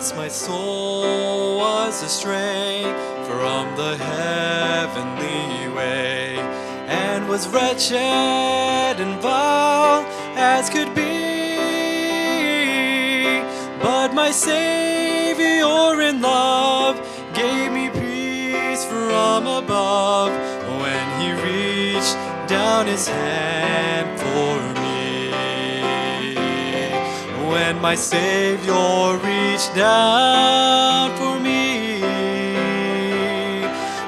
Once my soul was astray from the heavenly way, and was wretched and vile as could be. But my Savior in love gave me peace from above, when he reached down his hand for me. When my Savior reached down for me,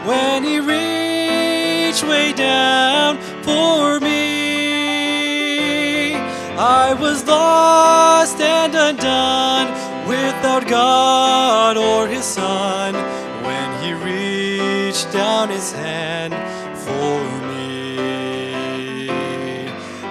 when he reached way down for me, I was lost and undone, without God or his Son, when he reached down his hand for me.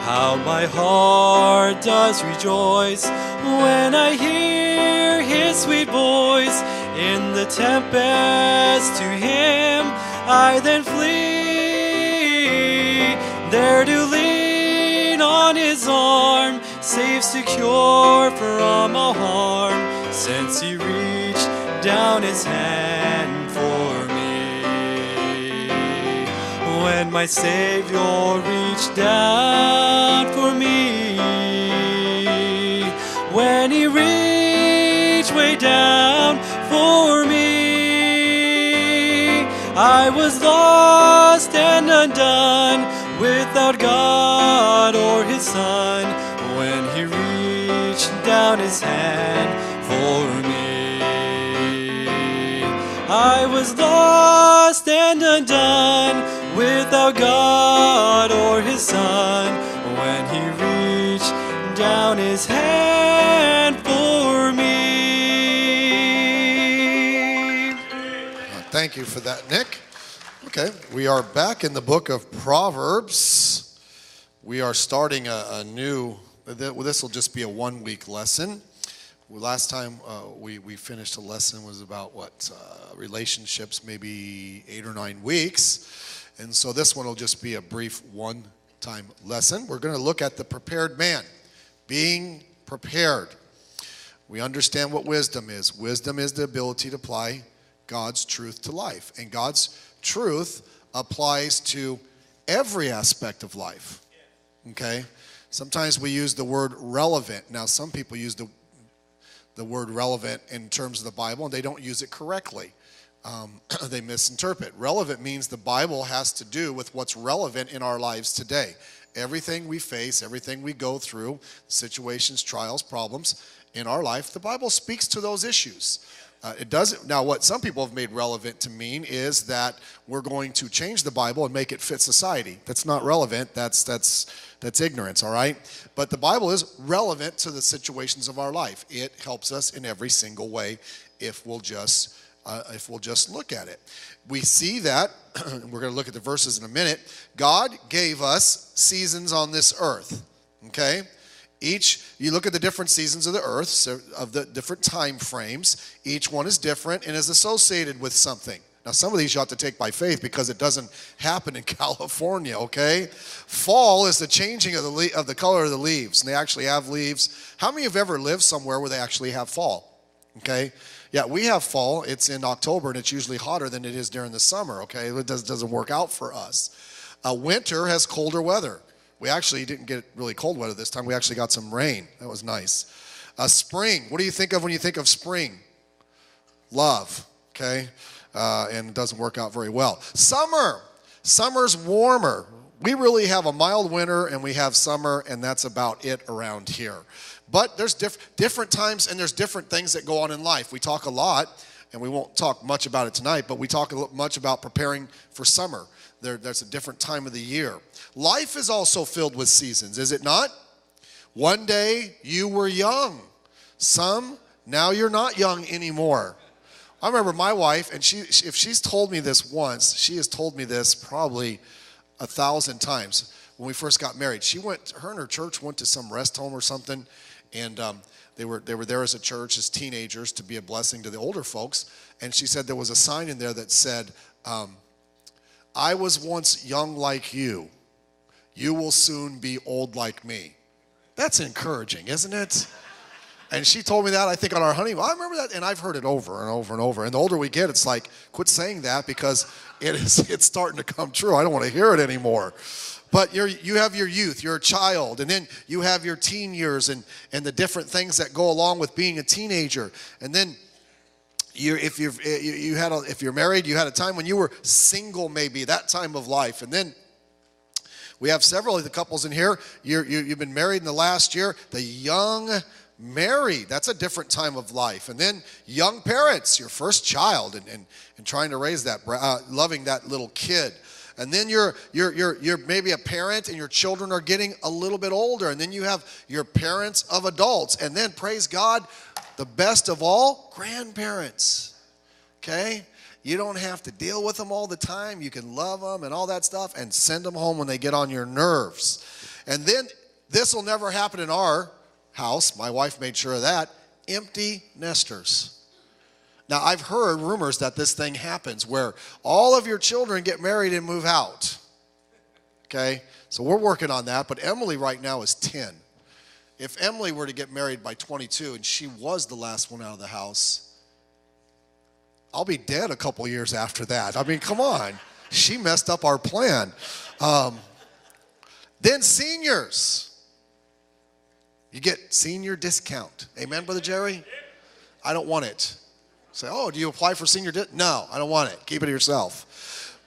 How my heart does rejoice when I hear his sweet voice. In the tempest to him I then flee, there to lean on his arm, safe secure from all harm, since he reached down his hand for me. When my Savior reached down for me, when he reached way down for me, I was lost and undone, without God or his Son, when he reached down his hand for me. I was lost and undone, without God or his Son, when he reached down his hand for me. Thank you for that, Nick. Okay, we are back in the book of Proverbs. We are starting a new, this will just be a 1-week lesson. Last time we finished a lesson was about relationships, maybe 8 or 9 weeks. And so this one will just be a brief one-time lesson. We're going to look at the prepared man, being prepared. We understand what wisdom is. Wisdom is the ability to apply God's truth to life. And God's truth applies to every aspect of life. Okay? Sometimes we use the word relevant. Now, some people use the word relevant in terms of the Bible, and they don't use it correctly. They misinterpret. Relevant means the Bible has to do with what's relevant in our lives today. Everything we face, everything we go through, situations, trials, problems in our life, the Bible speaks to those issues. It doesn't. Now, what some people have made relevant to mean is that we're going to change the Bible and make it fit society. That's not relevant. That's ignorance, all right? But the Bible is relevant to the situations of our life. It helps us in every single way if we'll just look at it. We see that, we're going to look at the verses in a minute. God gave us seasons on this earth, okay? You look at the different seasons of the earth, so of the different time frames. Each one is different and is associated with something. Now, some of these you have to take by faith because it doesn't happen in California, okay? Fall is the changing of the color of the leaves, and they actually have leaves. How many have ever lived somewhere where they actually have fall? Okay? Yeah, we have fall. It's in October, and it's usually hotter than it is during the summer, okay? It doesn't work out for us. Winter has colder weather. We actually didn't get really cold weather this time. We actually got some rain. That was nice. Spring. What do you think of when you think of spring? Love, okay? And it doesn't work out very well. Summer. Summer's warmer. We really have a mild winter, and we have summer, and that's about it around here. But there's different times, and there's different things that go on in life. We talk a lot, and we won't talk much about it tonight, but we talk much about preparing for summer. There's a different time of the year. Life is also filled with seasons, is it not? One day you were young. Now you're not young anymore. I remember my wife, and if she's told me this once, she has told me this probably 1,000 times. When we first got married, her and her church went to some rest home or something, and they were there as a church, as teenagers, to be a blessing to the older folks. And she said there was a sign in there that said, I was once young like you. You will soon be old like me. That's encouraging, isn't it? And she told me that, I think, on our honeymoon. I remember that, and I've heard it over and over and over. And the older we get, it's like, quit saying that because it's starting to come true. I don't want to hear it anymore. But you have your youth, you're a child, and then you have your teen years and the different things that go along with being a teenager. And then if you're married, you had a time when you were single, maybe, that time of life. And then we have several of the couples in here. You've been married in the last year. The young married, that's a different time of life. And then young parents, your first child, and trying to raise that, loving that little kid. And then you're maybe a parent and your children are getting a little bit older. And then you have your parents of adults. And then, praise God, the best of all, grandparents. Okay? You don't have to deal with them all the time. You can love them and all that stuff and send them home when they get on your nerves. And then this will never happen in our house. My wife made sure of that. Empty nesters. Now, I've heard rumors that this thing happens where all of your children get married and move out. Okay? So we're working on that, but Emily right now is 10. If Emily were to get married by 22 and she was the last one out of the house, I'll be dead a couple years after that. I mean, come on. She messed up our plan. Then seniors. You get senior discount. Amen, Brother Jerry? I don't want it. Say, oh, do you apply for senior discount? No, I don't want it. Keep it to yourself.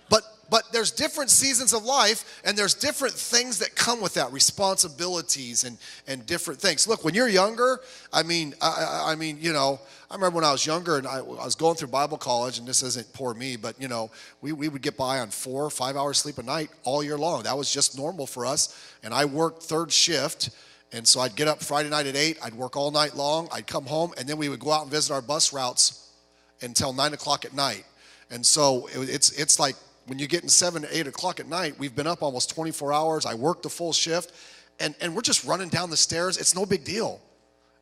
But there's different seasons of life, and there's different things that come with that, responsibilities and different things. Look, when you're younger, I mean, you know, I remember when I was younger and I was going through Bible college, and this isn't poor me, but, you know, we would get by on 4 or 5 hours sleep a night all year long. That was just normal for us, and I worked third shift. And so I'd get up Friday night at 8, I'd work all night long, I'd come home, and then we would go out and visit our bus routes until 9 o'clock at night. And so it's like when you're getting 7 to 8 o'clock at night, we've been up almost 24 hours, I worked the full shift, and we're just running down the stairs. It's no big deal.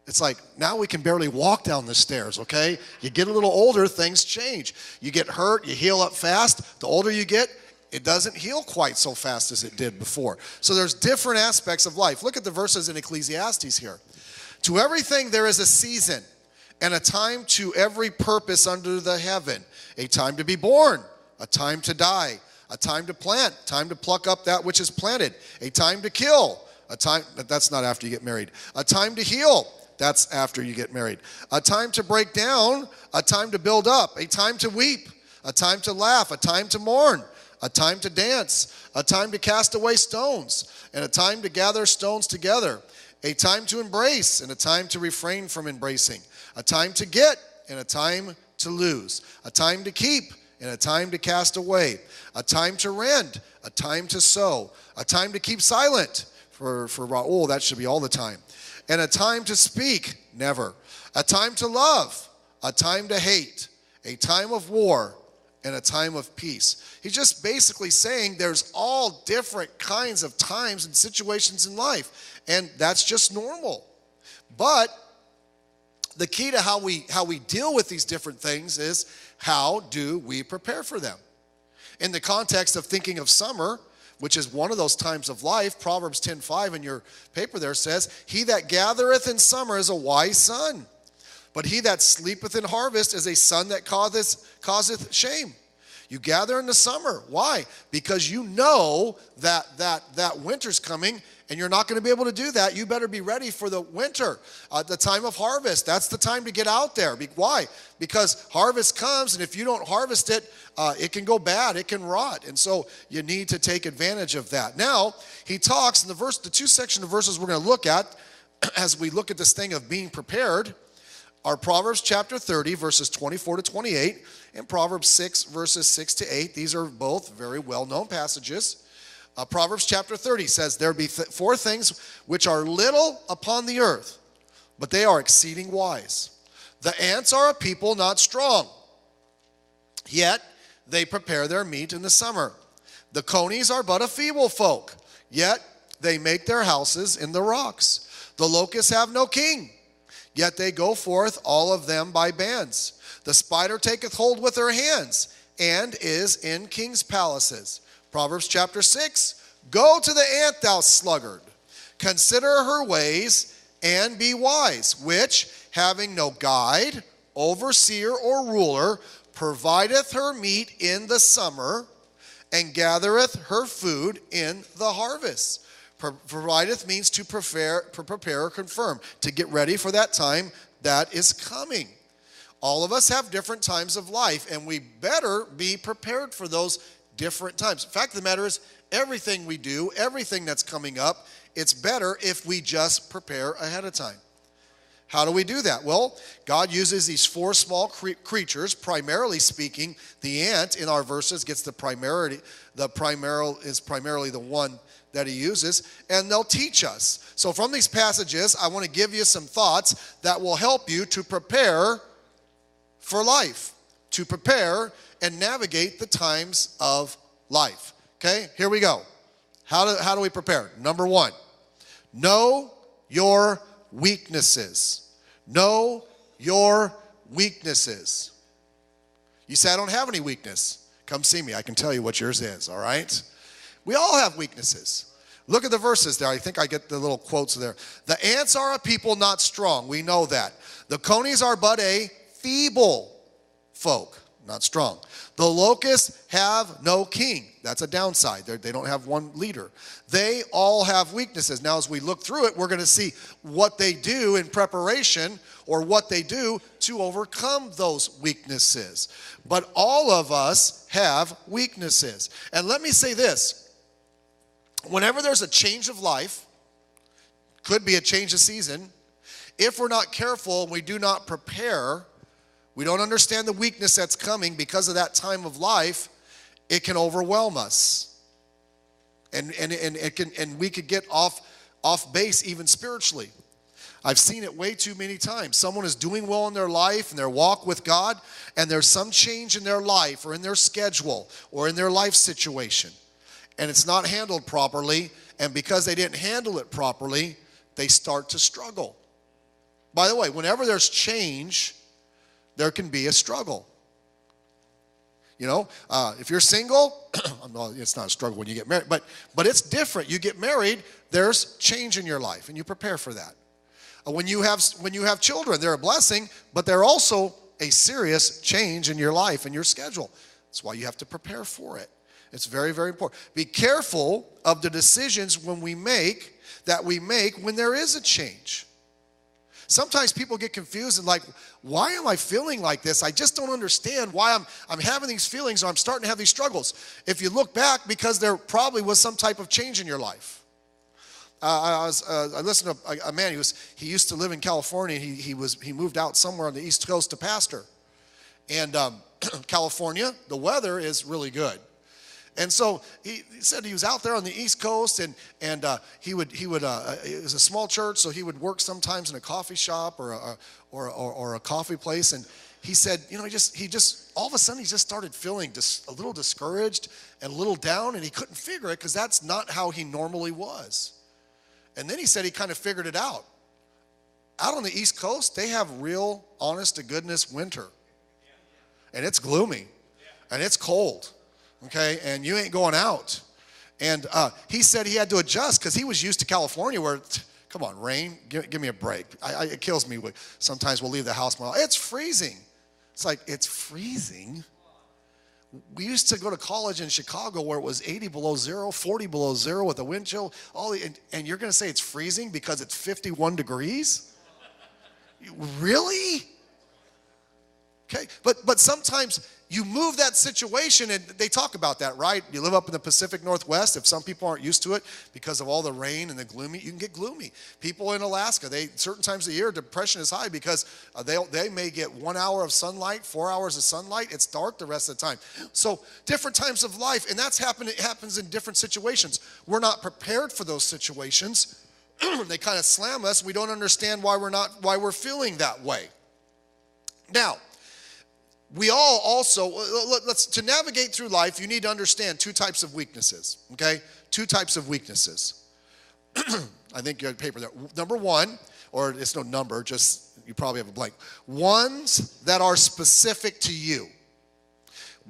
It's like, now we can barely walk down the stairs, okay? You get a little older, things change. You get hurt, you heal up fast. The older you get, it doesn't heal quite so fast as it did before. So there's different aspects of life. Look at the verses in Ecclesiastes here. To everything there is a season, and a time to every purpose under the heaven. A time to be born, a time to die, a time to plant, time to pluck up that which is planted, a time to kill, a time, that's not after you get married, a time to heal, that's after you get married, a time to break down, a time to build up, a time to weep, a time to laugh, a time to mourn, a time to dance, a time to cast away stones, and a time to gather stones together, a time to embrace and a time to refrain from embracing, a time to get and a time to lose, a time to keep and a time to cast away, a time to rend, a time to sow, a time to keep silent, for Raul, that should be all the time, and a time to speak, never, a time to love, a time to hate, a time of war, and a time of peace. He's just basically saying there's all different kinds of times and situations in life, and that's just normal. But the key to how we deal with these different things is, how do we prepare for them? In the context of thinking of summer, which is one of those times of life, Proverbs 10:5 in your paper there says, he that gathereth in summer is a wise son, but he that sleepeth in harvest is a son that causeth shame. You gather in the summer. Why? Because you know that winter's coming, and you're not going to be able to do that. You better be ready for the winter. The time of harvest, that's the time to get out there. Why? Because harvest comes, and if you don't harvest it, it can go bad. It can rot. And so you need to take advantage of that. Now, he talks in the 2 sections of verses we're going to look at as we look at this thing of being prepared are Proverbs chapter 30, verses 24 to 28, and Proverbs 6, verses 6 to 8. These are both very well-known passages. Proverbs chapter 30 says, there be 4 things which are little upon the earth, but they are exceeding wise. The ants are a people not strong, yet they prepare their meat in the summer. The conies are but a feeble folk, yet they make their houses in the rocks. The locusts have no king, yet they go forth all of them by bands. The spider taketh hold with her hands, and is in kings' palaces. Proverbs chapter 6, go to the ant, thou sluggard. Consider her ways, and be wise, which, having no guide, overseer, or ruler, provideth her meat in the summer, and gathereth her food in the harvest. Provideth means to prepare or confirm, to get ready for that time that is coming. All of us have different times of life, and we better be prepared for those different times. The fact of the matter is, everything we do, everything that's coming up, it's better if we just prepare ahead of time. How do we do that? Well, God uses these four small creatures, primarily speaking. The ant in our verses gets is primarily the one that he uses, and they'll teach us. So from these passages, I want to give you some thoughts that will help you to prepare for life, to prepare and navigate the times of life. Okay, here we go. How do we prepare? Number one, know your weaknesses. Know your weaknesses. You say, I don't have any weakness. Come see me. I can tell you what yours is, all right? We all have weaknesses. Look at the verses there. I think I get the little quotes there. The ants are a people not strong. We know that. The conies are but a feeble folk, not strong. The locusts have no king. That's a downside. They don't have one leader. They all have weaknesses. Now, as we look through it, we're going to see what they do in preparation or what they do to overcome those weaknesses. But all of us have weaknesses. And let me say this. Whenever there's a change of life, could be a change of season, if we're not careful and we do not prepare, we don't understand the weakness that's coming because of that time of life, it can overwhelm us. And we could get off base even spiritually. I've seen it way too many times. Someone is doing well in their life and their walk with God, and there's some change in their life or in their schedule or in their life situation. And it's not handled properly, and because they didn't handle it properly, they start to struggle. By the way, whenever there's change, there can be a struggle. You know, if you're single, it's not a struggle when you get married, but it's different. You get married, there's change in your life, and you prepare for that. When you have children, they're a blessing, but they're also a serious change in your life and your schedule. That's why you have to prepare for it. It's very, very important. Be careful of the decisions when we make when there is a change. Sometimes people get confused and like, why am I feeling like this? I just don't understand why I'm having these feelings or I'm starting to have these struggles. If you look back, because there probably was some type of change in your life. I listened to a man. He used to live in California. He moved out somewhere on the East Coast to pastor. And California, the weather is really good. And so he said he was out there on the East Coast, and he would it was a small church, so he would work sometimes in a coffee shop or a coffee place. And he said, you know, he just all of a sudden he just started feeling just a little discouraged and a little down, and he couldn't figure it because that's not how he normally was. And then he said he kind of figured it out. Out on the East Coast, they have real, honest to goodness winter, and it's gloomy, and it's cold. Okay, and you ain't going out. And he said he had to adjust because he was used to California where, come on, rain, give me a break. It kills me. Sometimes we'll leave the house. It's freezing. It's like, it's freezing? We used to go to college in Chicago where it was 80 below zero, 40 below zero with a wind chill. And you're going to say it's freezing because it's 51 degrees? Really? Okay, but sometimes you move that situation, and they talk about that, right? You live up in the Pacific Northwest. If some people aren't used to it because of all the rain and the gloomy, you can get gloomy. People in Alaska, certain times of the year, depression is high because they may get 1 hour of sunlight, 4 hours of sunlight. It's dark the rest of the time. So different times of life, and it happens in different situations. We're not prepared for those situations. They kind of slam us. We don't understand why we're feeling that way. Now, we all also, to navigate through life, you need to understand two types of weaknesses, okay? Two types of weaknesses. I think you have paper there. Number one, or it's no number, just you probably have a blank. Ones that are specific to you.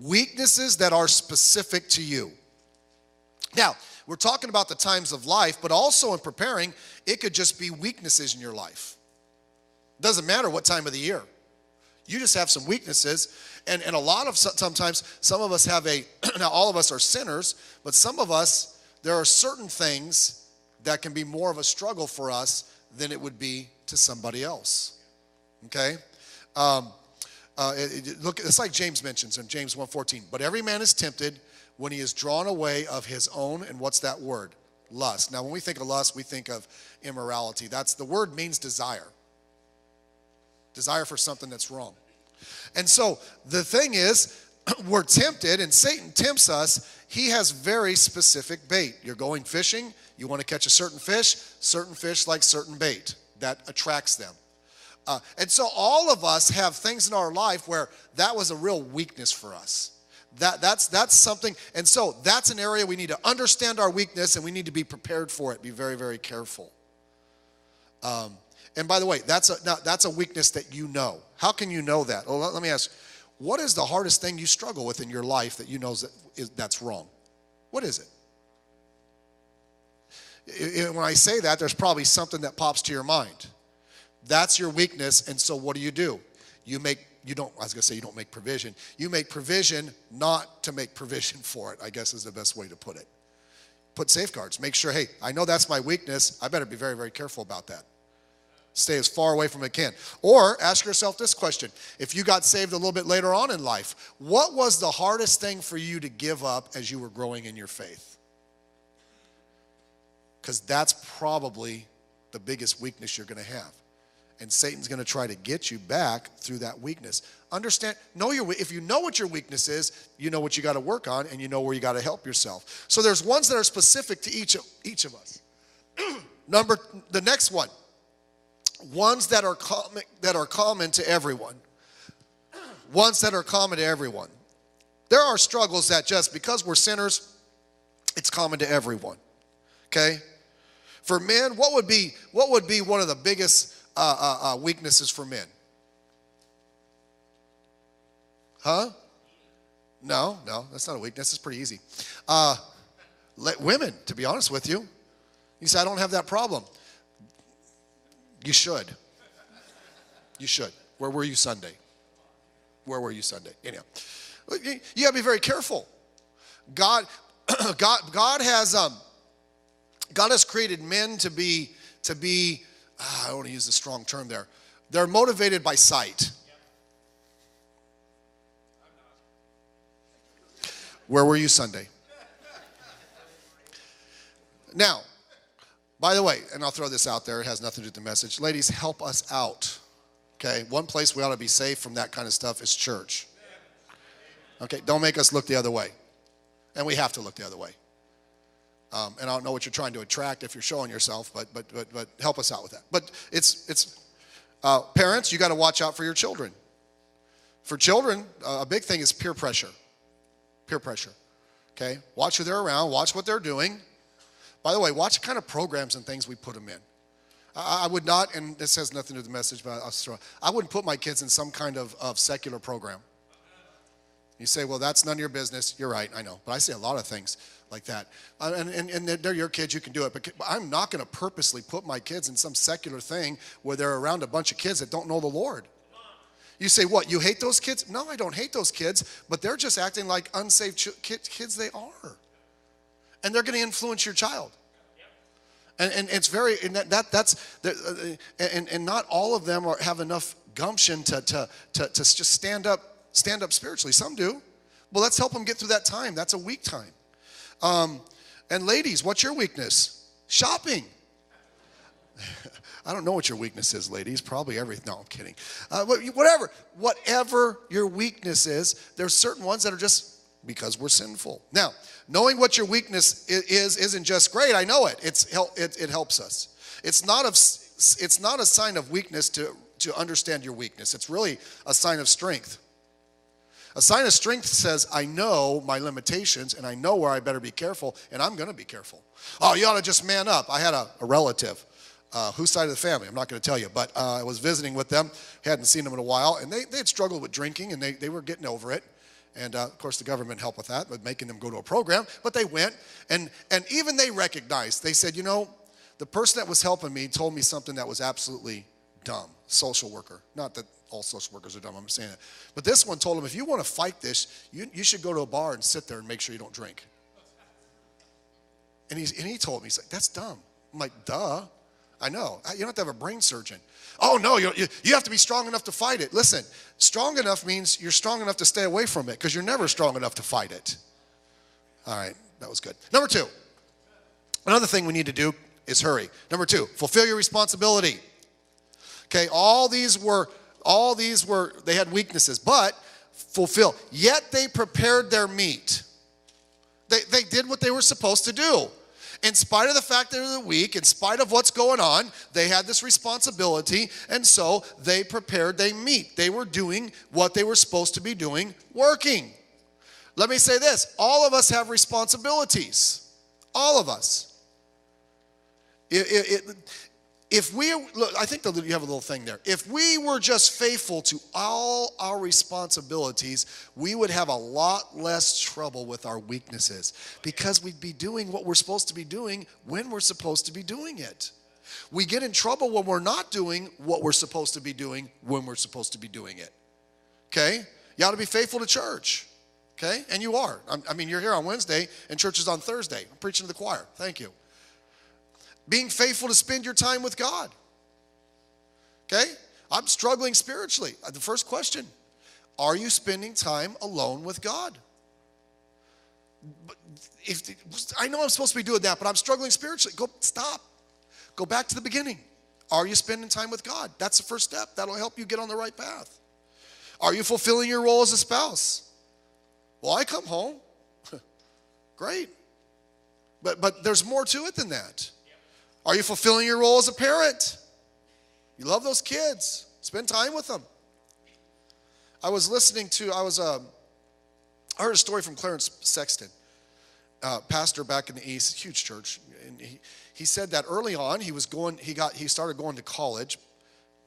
Weaknesses that are specific to you. Now, we're talking about the times of life, but also in preparing, it could just be weaknesses in your life. Doesn't matter what time of the year. You just have some weaknesses. And a lot of, sometimes, some of us have now all of us are sinners, but some of us, there are certain things that can be more of a struggle for us than it would be to somebody else. Okay? Look, it's like James mentions in James 1:14. But every man is tempted when he is drawn away of his own, and what's that word? Lust. Now, when we think of lust, we think of immorality. The word means desire. Desire for something that's wrong. And so the thing is, we're tempted, and Satan tempts us. He has very specific bait. You're going fishing. You want to catch a certain fish like certain bait that attracts them. And so all of us have things in our life where that was a real weakness for us. That's something, and so that's an area we need to understand our weakness, and we need to be prepared for it. Be very, very careful. And by the way, that's a weakness that you know. How can you know that? Well, let me ask, what is the hardest thing you struggle with in your life that you know that's wrong? What is it? When I say that, there's probably something that pops to your mind. That's your weakness, and so what do? You don't make provision. You make provision not to make provision for it, I guess is the best way to put it. Put safeguards. Make sure, hey, I know that's my weakness. I better be very, very careful about that. Stay as far away from it as can. Or ask yourself this question. If you got saved a little bit later on in life, what was the hardest thing for you to give up as you were growing in your faith? Because that's probably the biggest weakness you're going to have. And Satan's going to try to get you back through that weakness. Understand, if you know what your weakness is, you know what you got to work on, and you know where you got to help yourself. So there's ones that are specific to each of us. The next one. Ones that are common to everyone. Ones that are common to everyone. There are struggles that just because we're sinners, it's common to everyone. Okay? For men, what would be one of the biggest weaknesses for men? Huh? No, that's not a weakness. It's pretty easy. Women, to be honest with you. You say, I don't have that problem. You should. You should. Where were you Sunday? Anyhow, you got to be very careful. God has created men to be. I don't want to use the strong term there. They're motivated by sight. Where were you Sunday? Now, by the way, and I'll throw this out there, it has nothing to do with the message. Ladies, help us out. Okay? One place we ought to be safe from that kind of stuff is church. Okay? Don't make us look the other way. And we have to look the other way. And I don't know what you're trying to attract if you're showing yourself, but help us out with that. But it's parents, you got to watch out for your children. For children, a big thing is peer pressure. Peer pressure. Okay? Watch who they're around. Watch what they're doing. By the way, watch the kind of programs and things we put them in. I would not, and this has nothing to do with the message, but I wouldn't put my kids in some kind of secular program. You say, well, that's none of your business. You're right, I know. But I see a lot of things like that. And they're your kids, you can do it. But I'm not going to purposely put my kids in some secular thing where they're around a bunch of kids that don't know the Lord. You say, what, you hate those kids? No, I don't hate those kids, but they're just acting like unsaved kids they are. And they're going to influence your child. And it's very, and and not all of them have enough gumption to just stand up spiritually. Some do. Well, let's help them get through that time. That's a weak time. And ladies, what's your weakness? Shopping. I don't know what your weakness is, ladies. Probably everything. No, I'm kidding. Whatever your weakness is, there's certain ones that are just because we're sinful. Now, knowing what your weakness isn't just great. I know it. It helps us. It's not a sign of weakness to understand your weakness. It's really a sign of strength. A sign of strength says, I know my limitations and I know where I better be careful, and I'm going to be careful. Oh, you ought to just man up. I had a relative. Whose side of the family? I'm not going to tell you, but I was visiting with them. Hadn't seen them in a while, and they had struggled with drinking, and they were getting over it. And, of course, the government helped with that, with making them go to a program. But they went, and even they recognized. They said, the person that was helping me told me something that was absolutely dumb. Social worker. Not that all social workers are dumb, I'm saying it. But this one told him, if you want to fight this, you should go to a bar and sit there and make sure you don't drink. And he told me, he's like, that's dumb. I'm like, duh. I know. You don't have to have a brain surgeon. Oh, no, you have to be strong enough to fight it. Listen, strong enough means you're strong enough to stay away from it because you're never strong enough to fight it. All right, that was good. Number 2, another thing we need to do is hurry. Number 2, fulfill your responsibility. Okay, all these were, they had weaknesses, but fulfill. Yet they prepared their meat. They did what they were supposed to do. In spite of the fact they were weak, in spite of what's going on, they had this responsibility, and so they prepared their meat. They were doing what they were supposed to be doing, working. Let me say this. All of us have responsibilities. All of us. If we, look, I think you have a little thing there. If we were just faithful to all our responsibilities, we would have a lot less trouble with our weaknesses because we'd be doing what we're supposed to be doing when we're supposed to be doing it. We get in trouble when we're not doing what we're supposed to be doing when we're supposed to be doing it. Okay? You ought to be faithful to church. Okay? And you are. I mean, you're here on Wednesday and church is on Thursday. I'm preaching to the choir. Thank you. Being faithful to spend your time with God. Okay? I'm struggling spiritually. The first question, are you spending time alone with God? I know I'm supposed to be doing that, but I'm struggling spiritually. Stop. Go back to the beginning. Are you spending time with God? That's the first step. That'll help you get on the right path. Are you fulfilling your role as a spouse? Well, I come home. Great. But there's more to it than that. Are you fulfilling your role as a parent? You love those kids. Spend time with them. I heard a story from Clarence Sexton, pastor back in the East, huge church. And he said that early on he started going to college,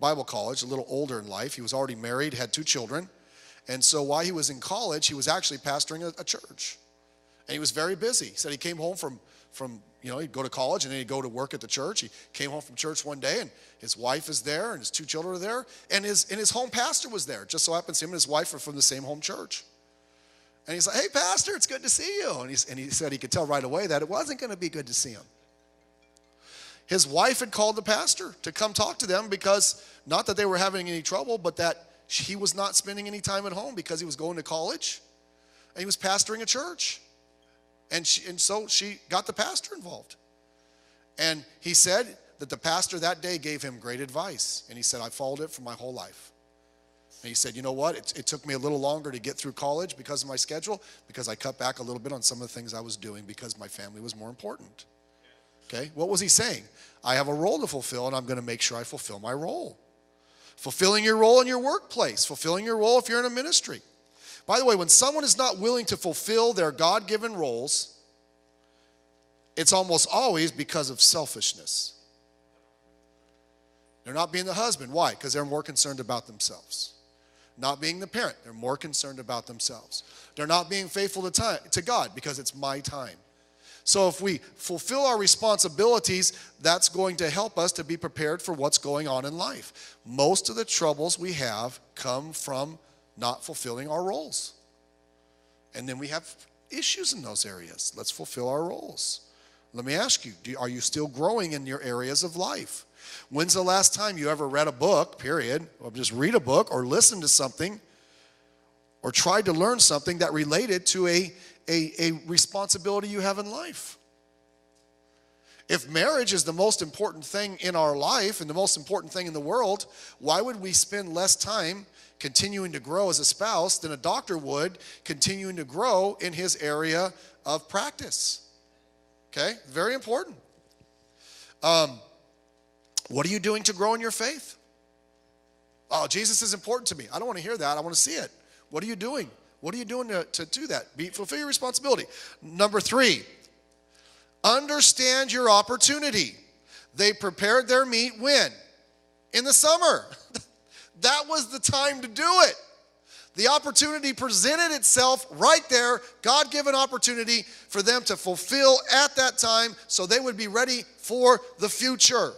Bible college, a little older in life. He was already married, had 2 children. And so while he was in college, he was actually pastoring a church. And he was very busy. He said he came home from he'd go to college and then he'd go to work at the church. He came home from church one day and his wife is there and his 2 children are there. And his home pastor was there. Just so happens him and his wife are from the same home church. And he's like, hey, pastor, it's good to see you. And he said he could tell right away that it wasn't going to be good to see him. His wife had called the pastor to come talk to them because not that they were having any trouble, but that he was not spending any time at home because he was going to college and he was pastoring a church. And so she got the pastor involved. And he said that the pastor that day gave him great advice. And he said, I followed it for my whole life. And he said, you know what? It took me a little longer to get through college because of my schedule, because I cut back a little bit on some of the things I was doing because my family was more important. Okay? What was he saying? I have a role to fulfill, and I'm going to make sure I fulfill my role. Fulfilling your role in your workplace. Fulfilling your role if you're in a ministry. By the way, when someone is not willing to fulfill their God-given roles, it's almost always because of selfishness. They're not being the husband. Why? Because they're more concerned about themselves. Not being the parent. They're more concerned about themselves. They're not being faithful to God because it's my time. So if we fulfill our responsibilities, that's going to help us to be prepared for what's going on in life. Most of the troubles we have come from not fulfilling our roles. And then we have issues in those areas. Let's fulfill our roles. Let me ask you, are you still growing in your areas of life? When's the last time you ever read a book, period, or just read a book or listen to something or tried to learn something that related to a responsibility you have in life? If marriage is the most important thing in our life and the most important thing in the world, why would we spend less time continuing to grow as a spouse than a doctor would continuing to grow in his area of practice? Okay, very important. What are you doing to grow in your faith? Oh, Jesus is important to me. I don't want to hear that. I want to see it. What are you doing? What are you doing to do that? Fulfill your responsibility. Number 3, understand your opportunity. They prepared their meat when? In the summer. That was the time to do it. The opportunity presented itself right there, God-given opportunity for them to fulfill at that time so they would be ready for the future.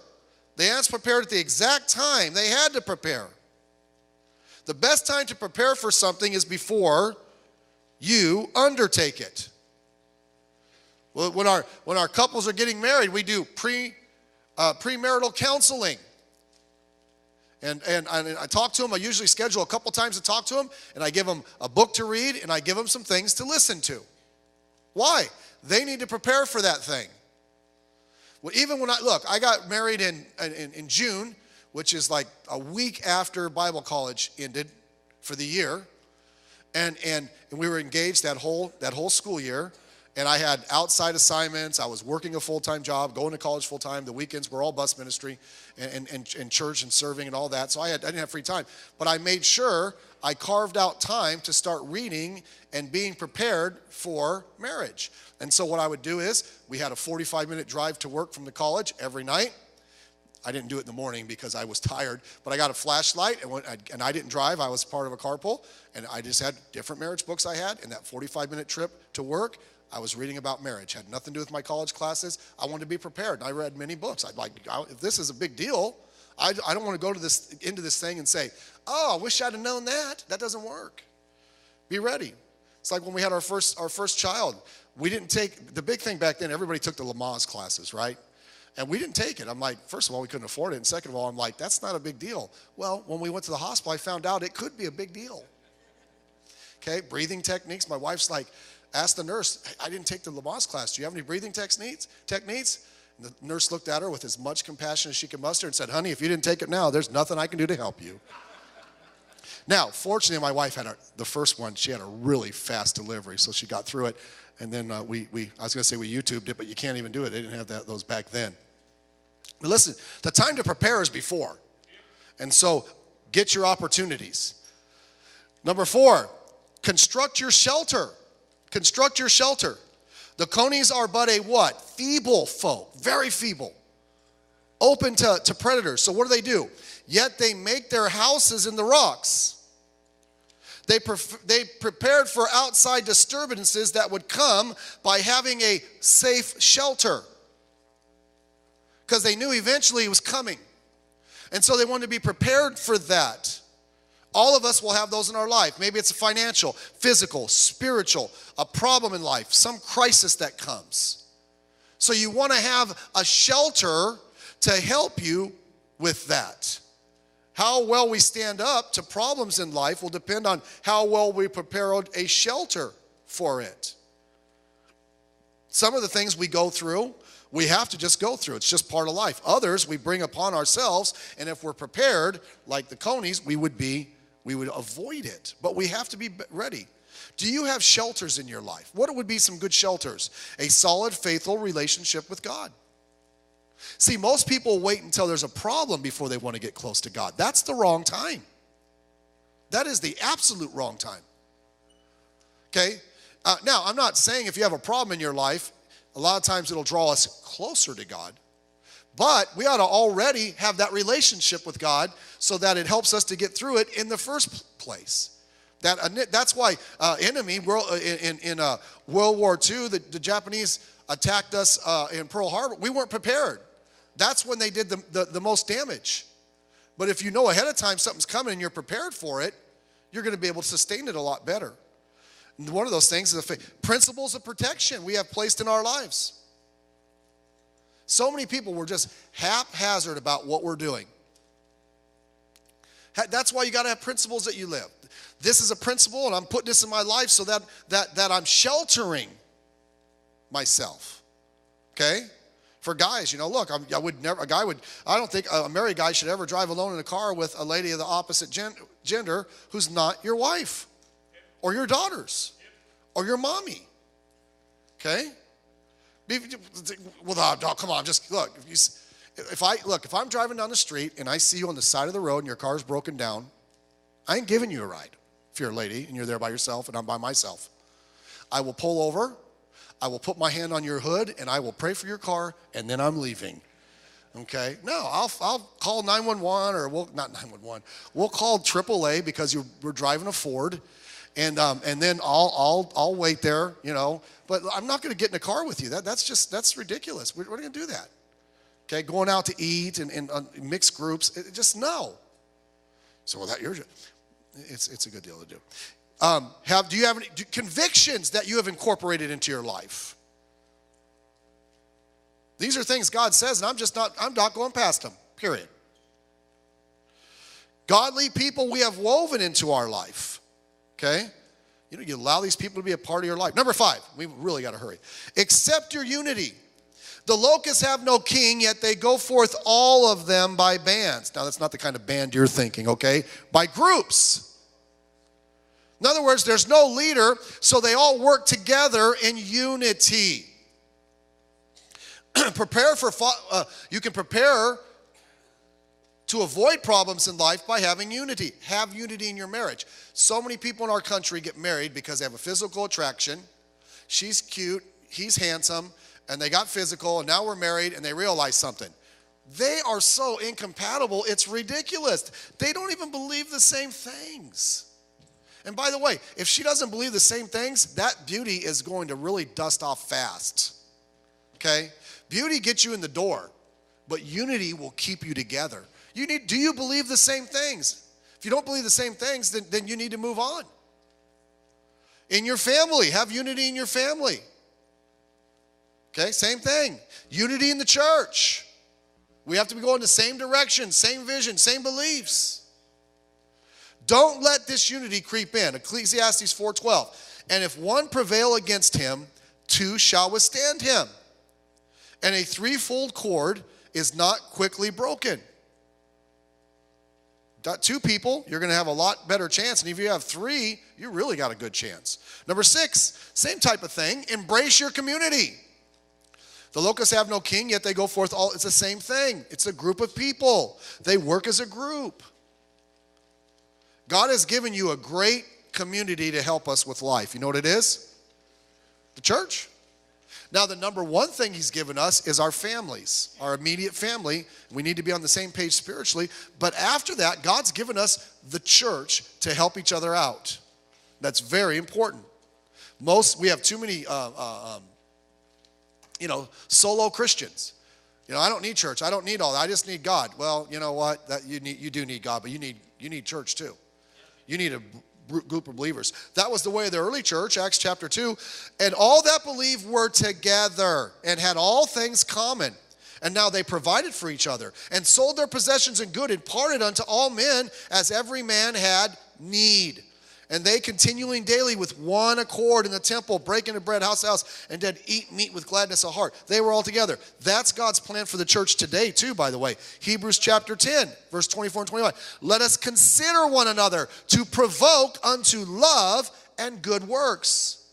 They asked prepared at the exact time they had to prepare. The best time to prepare for something is before you undertake it. Well, when our couples are getting married, we do premarital counseling. And I talk to them. I usually schedule a couple times to talk to them, and I give them a book to read, and I give them some things to listen to. Why? They need to prepare for that thing. Well, even when I got married in June, which is like a week after Bible college ended for the year, and we were engaged that whole school year. And I had outside assignments. I was working a full-time job, going to college full-time. The weekends were all bus ministry and church and serving and all that. So I didn't have free time. But I made sure I carved out time to start reading and being prepared for marriage. And so what I would do is we had a 45-minute drive to work from the college every night. I didn't do it in the morning because I was tired. But I got a flashlight, and I didn't drive. I was part of a carpool. And I just had different marriage books I had. And that 45-minute trip to work, I was reading about marriage. Had nothing to do with my college classes. I wanted to be prepared. And I read many books. If this is a big deal, I don't want to go into this thing and say, oh, I wish I'd have known that. That doesn't work. Be ready. It's like when we had our first child. We didn't take, the big thing back then, everybody took the Lamaze classes, right? And we didn't take it. I'm like, first of all, we couldn't afford it. And second of all, I'm like, that's not a big deal. Well, when we went to the hospital, I found out it could be a big deal. Okay, breathing techniques. My wife's like, asked the nurse, I didn't take the Lamaze class. Do you have any breathing techniques? And the nurse looked at her with as much compassion as she could muster and said, honey, if you didn't take it now, there's nothing I can do to help you. Now, fortunately, my wife had the first one. She had a really fast delivery, so she got through it. And then I was going to say we YouTubed it, but you can't even do it. They didn't have those back then. But listen, the time to prepare is before. And so get your opportunities. Number 4, construct your shelter. Construct your shelter. The conies are but a what? Feeble folk. Very feeble. Open to predators. So what do? Yet they make their houses in the rocks. They prepared for outside disturbances that would come by having a safe shelter. Because they knew eventually it was coming. And so they wanted to be prepared for that. All of us will have those in our life. Maybe it's a financial, physical, spiritual, a problem in life, some crisis that comes. So you want to have a shelter to help you with that. How well we stand up to problems in life will depend on how well we prepare a shelter for it. Some of the things we go through, we have to just go through. It's just part of life. Others we bring upon ourselves, and if we're prepared, like the conies, we would avoid it. But we have to be ready. Do you have shelters in your life? What would be some good shelters? A solid, faithful relationship with God. See, most people wait until there's a problem before they want to get close to God. That's the wrong time. That is the absolute wrong time. Okay? Now, I'm not saying if you have a problem in your life, a lot of times it'll draw us closer to God. But we ought to already have that relationship with God so that it helps us to get through it in the first place. That's why in World War II, the Japanese attacked us in Pearl Harbor. We weren't prepared. That's when they did the most damage. But if you know ahead of time something's coming and you're prepared for it, you're going to be able to sustain it a lot better. And one of those things is principles of protection we have placed in our lives. So many people were just haphazard about what we're doing. That's why you got to have principles that you live. This is a principle, and I'm putting this in my life so that I'm sheltering myself. Okay? For guys, look, I don't think a married guy should ever drive alone in a car with a lady of the opposite gender who's not your wife or your daughters or your mommy. Okay? Well, come on, just look. If I'm driving down the street and I see you on the side of the road and your car's broken down, I ain't giving you a ride. If you're a lady and you're there by yourself and I'm by myself, I will pull over. I will put my hand on your hood and I will pray for your car and then I'm leaving. Okay? No, I'll call 911 or not 911. We'll call AAA because we're driving a Ford, and then I'll wait there, But I'm not going to get in a car with you. That's ridiculous. We're going to do that. Okay? Going out to eat and mixed groups, just no. So it's a good deal to do. Do you have any convictions that you have incorporated into your life? These are things God says, and I'm not going past them, period. Godly people we have woven into our life, okay? You allow these people to be a part of your life. Number 5, we really got to hurry. Accept your unity. The locusts have no king, yet they go forth all of them by bands. Now, that's not the kind of band you're thinking, okay? By groups. In other words, there's no leader, so they all work together in unity. You can prepare to avoid problems in life by having unity. Have unity in your marriage. So many people in our country get married because they have a physical attraction. She's cute, he's handsome, and they got physical, and now we're married, and they realize something. They are so incompatible, it's ridiculous. They don't even believe the same things. And by the way, if she doesn't believe the same things, that beauty is going to really dust off fast. Okay? Beauty gets you in the door, but unity will keep you together. Do you believe the same things? If you don't believe the same things, then you need to move on. In your family, have unity in your family. Okay, same thing. Unity in the church. We have to be going the same direction, same vision, same beliefs. Don't let this unity creep in. Ecclesiastes 4:12. And if one prevail against him, 2 shall withstand him. And a threefold cord is not quickly broken. Got 2 people, you're going to have a lot better chance. And if you have 3, you really got a good chance. Number 6, same type of thing. Embrace your community. The locusts have no king, yet they go forth all. It's the same thing. It's a group of people. They work as a group. God has given you a great community to help us with life. You know what it is? The church. Now, the number 1 thing he's given us is our families, our immediate family. We need to be on the same page spiritually. But after that, God's given us the church to help each other out. That's very important. We have too many, solo Christians. I don't need church. I don't need all that. I just need God. Well, you know what? You do need God, but you need church too. You need a group of believers. That was the way of the early church, Acts chapter 2. And all that believed were together and had all things common. And now they provided for each other and sold their possessions and good and parted unto all men as every man had need. And they continuing daily with one accord in the temple, breaking the bread house to house, and did eat meat with gladness of heart. They were all together. That's God's plan for the church today too, by the way. Hebrews chapter 10, verse 24 and 25. Let us consider one another to provoke unto love and good works.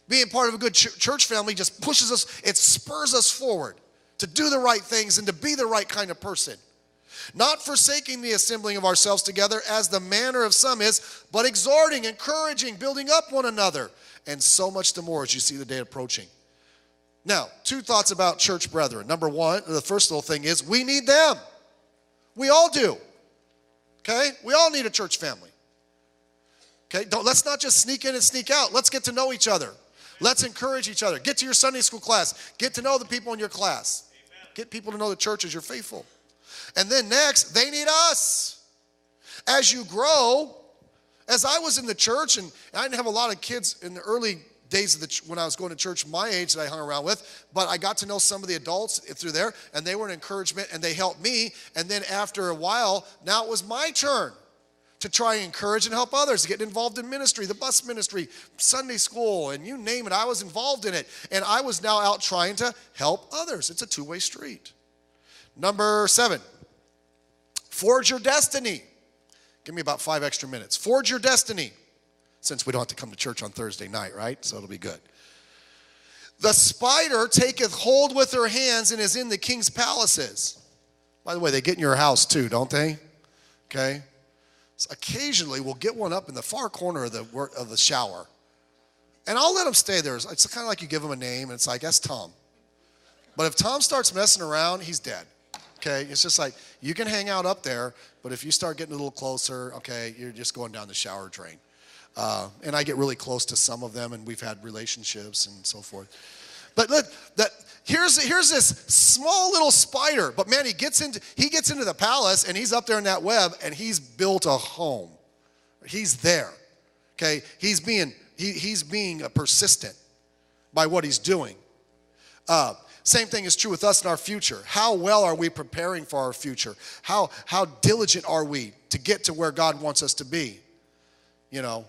Being part of a good church family just pushes us, it spurs us forward to do the right things and to be the right kind of person. Not forsaking the assembling of ourselves together as the manner of some is, but exhorting, encouraging, building up one another, and so much the more as you see the day approaching. Now, 2 thoughts about church brethren. Number 1, the first little thing is we need them. We all do. Okay? We all need a church family. Okay? Let's not just sneak in and sneak out. Let's get to know each other. Let's encourage each other. Get to your Sunday school class. Get to know the people in your class. Amen. Get people to know the church as you're faithful. And then next, they need us. As you grow, as I was in the church, and I didn't have a lot of kids in the early days of when I was going to church my age that I hung around with, but I got to know some of the adults through there, and they were an encouragement, and they helped me. And then after a while, now it was my turn to try and encourage and help others, to get involved in ministry, the bus ministry, Sunday school, and you name it, I was involved in it. And I was now out trying to help others. It's a 2-way street. Number 7. Forge your destiny. Give me about 5 extra minutes. Forge your destiny. Since we don't have to come to church on Thursday night, right? So it'll be good. The spider taketh hold with her hands and is in the king's palaces. By the way, they get in your house too, don't they? Okay. So occasionally we'll get one up in the far corner of the shower. And I'll let them stay there. It's kind of like you give them a name and it's like, that's Tom. But if Tom starts messing around, he's dead. Okay, it's just like, you can hang out up there, but if you start getting a little closer, okay, you're just going down the shower drain. And I get really close to some of them, and we've had relationships and so forth. But look, here's this small little spider, but man, he gets into the palace, and he's up there in that web, and he's built a home. He's there. Okay, he's being persistent by what he's doing. Same thing is true with us in our future. How well are we preparing for our future? How diligent are we to get to where God wants us to be? You know,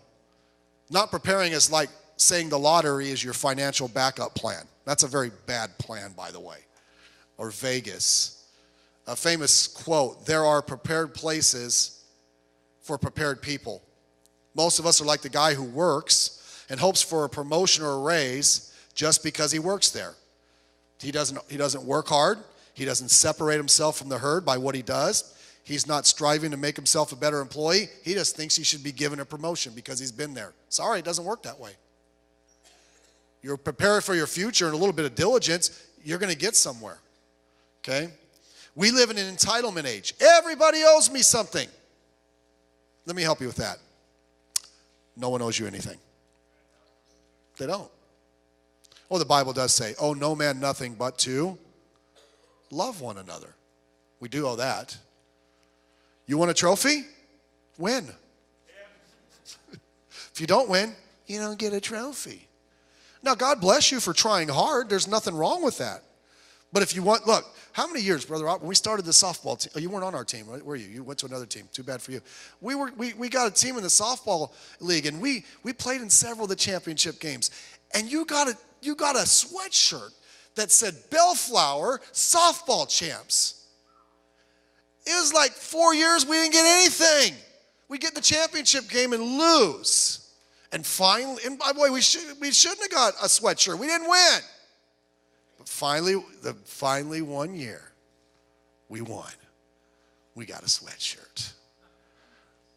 not preparing is like saying the lottery is your financial backup plan. That's a very bad plan, by the way. Or Vegas. A famous quote, there are prepared places for prepared people. Most of us are like the guy who works and hopes for a promotion or a raise just because he works there. He doesn't work hard. He doesn't separate himself from the herd by what he does. He's not striving to make himself a better employee. He just thinks he should be given a promotion because he's been there. Sorry, it doesn't work that way. You're prepared for your future and a little bit of diligence, you're going to get somewhere. Okay? We live in an entitlement age. Everybody owes me something. Let me help you with that. No one owes you anything. They don't. Well, the Bible does say, owe no man nothing but to love one another. We do owe that. You want a trophy? Win. If you don't win, you don't get a trophy. Now, God bless you for trying hard. There's nothing wrong with that. But if you want, look, how many years, Brother Rob, when we started the softball team, oh, you weren't on our team, right? Were you? You went to another team. Too bad for you. We got a team in the softball league, and we played in several of the championship games. And you got a sweatshirt that said Bellflower Softball Champs. It was like 4 years we didn't get anything. We get the championship game and lose. And finally, and by the way, we shouldn't have got a sweatshirt. We didn't win. But finally 1 year, we won. We got a sweatshirt.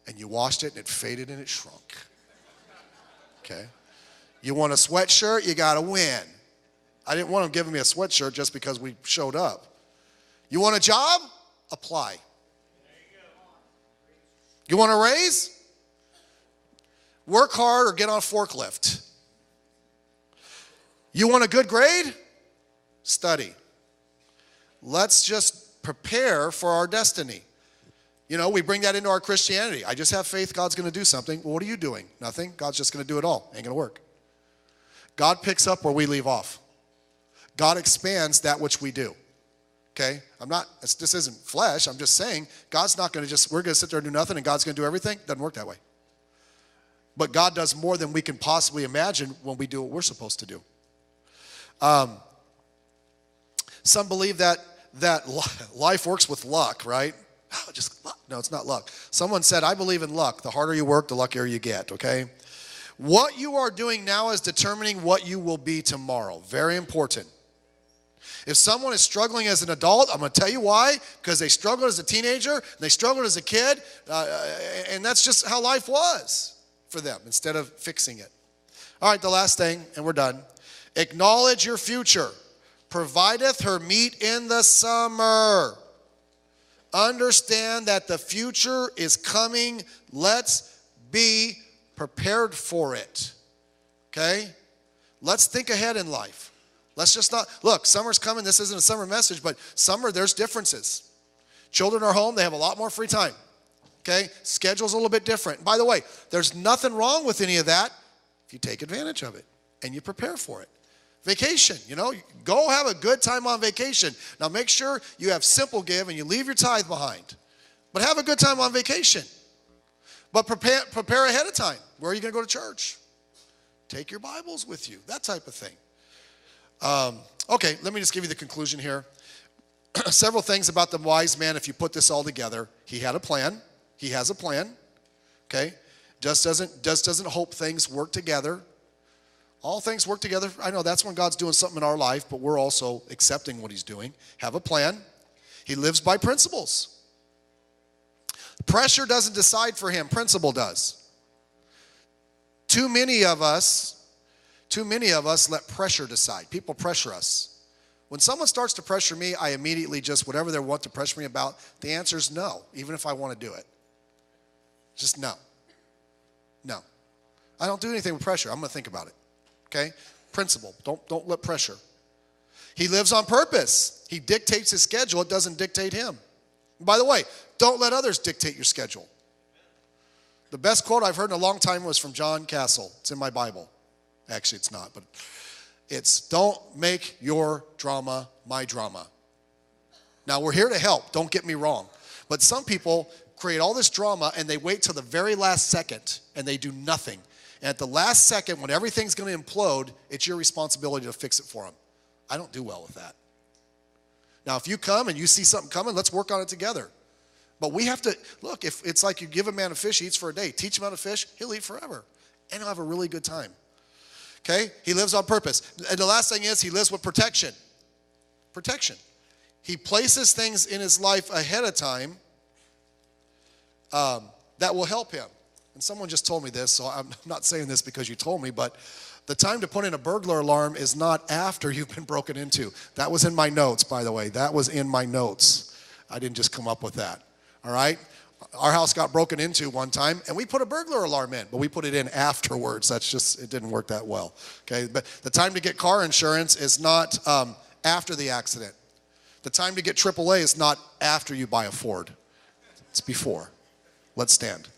And you washed it, and it faded, and it shrunk. Okay? You want a sweatshirt, you got to win. I didn't want them giving me a sweatshirt just because we showed up. You want a job? Apply. You want a raise? Work hard or get on a forklift. You want a good grade? Study. Let's just prepare for our destiny. You know, we bring that into our Christianity. I just have faith God's going to do something. Well, what are you doing? Nothing. God's just going to do it all. Ain't going to work. God picks up where we leave off. God expands that which we do. Okay? This isn't flesh. I'm just saying, God's not going to we're going to sit there and do nothing and God's going to do everything. Doesn't work that way. But God does more than we can possibly imagine when we do what we're supposed to do. Some believe that life works with luck, right? Oh, just luck. No, it's not luck. Someone said, I believe in luck. The harder you work, the luckier you get, okay? What you are doing now is determining what you will be tomorrow. Very important. If someone is struggling as an adult, I'm going to tell you why. Because they struggled as a teenager, and they struggled as a kid, and that's just how life was for them instead of fixing it. All right, the last thing, and we're done. Acknowledge your future. Provideth her meat in the summer. Understand that the future is coming. Let's be prepared for it. Okay? Let's think ahead in life. Let's just not, look, summer's coming. This isn't a summer message, but summer, there's differences. Children are home. They have a lot more free time. Okay? Schedule's a little bit different. By the way, there's nothing wrong with any of that if you take advantage of it and you prepare for it. Vacation, go have a good time on vacation. Now make sure you have simple give and you leave your tithe behind. But have a good time on vacation. But prepare ahead of time. Where are you going to go to church? Take your Bibles with you, that type of thing. Okay, let me just give you the conclusion here. Several things about the wise man, if you put this all together. He had a plan. He has a plan. Okay? Just doesn't hope things work together. All things work together. I know that's when God's doing something in our life, but we're also accepting what he's doing. Have a plan. He lives by principles. Pressure doesn't decide for him. Principle does. Too many of us let pressure decide. People pressure us. When someone starts to pressure me, I immediately just, whatever they want to pressure me about, the answer is no, even if I want to do it. Just no. No. I don't do anything with pressure. I'm going to think about it. Okay? Principle. Don't let pressure. He lives on purpose. He dictates his schedule. It doesn't dictate him. By the way, don't let others dictate your schedule. The best quote I've heard in a long time was from John Castle. It's in my Bible. Actually, it's not, but it's, don't make your drama my drama. Now, we're here to help. Don't get me wrong. But some people create all this drama and they wait till the very last second and they do nothing. And at the last second, when everything's going to implode, it's your responsibility to fix it for them. I don't do well with that. Now, if you come and you see something coming, let's work on it together. But we have to, look, if it's like you give a man a fish, he eats for a day. Teach him how to fish, he'll eat forever. And he'll have a really good time. Okay? He lives on purpose. And the last thing is he lives with protection. Protection. He places things in his life ahead of time that will help him. And someone just told me this, so I'm not saying this because you told me, but the time to put in a burglar alarm is not after you've been broken into. That was in my notes, by the way. That was in my notes. I didn't just come up with that. All right? Our house got broken into one time, and we put a burglar alarm in, but we put it in afterwards. That's just, it didn't work that well. Okay? But the time to get car insurance is not after the accident. The time to get AAA is not after you buy a Ford. It's before. Let's stand.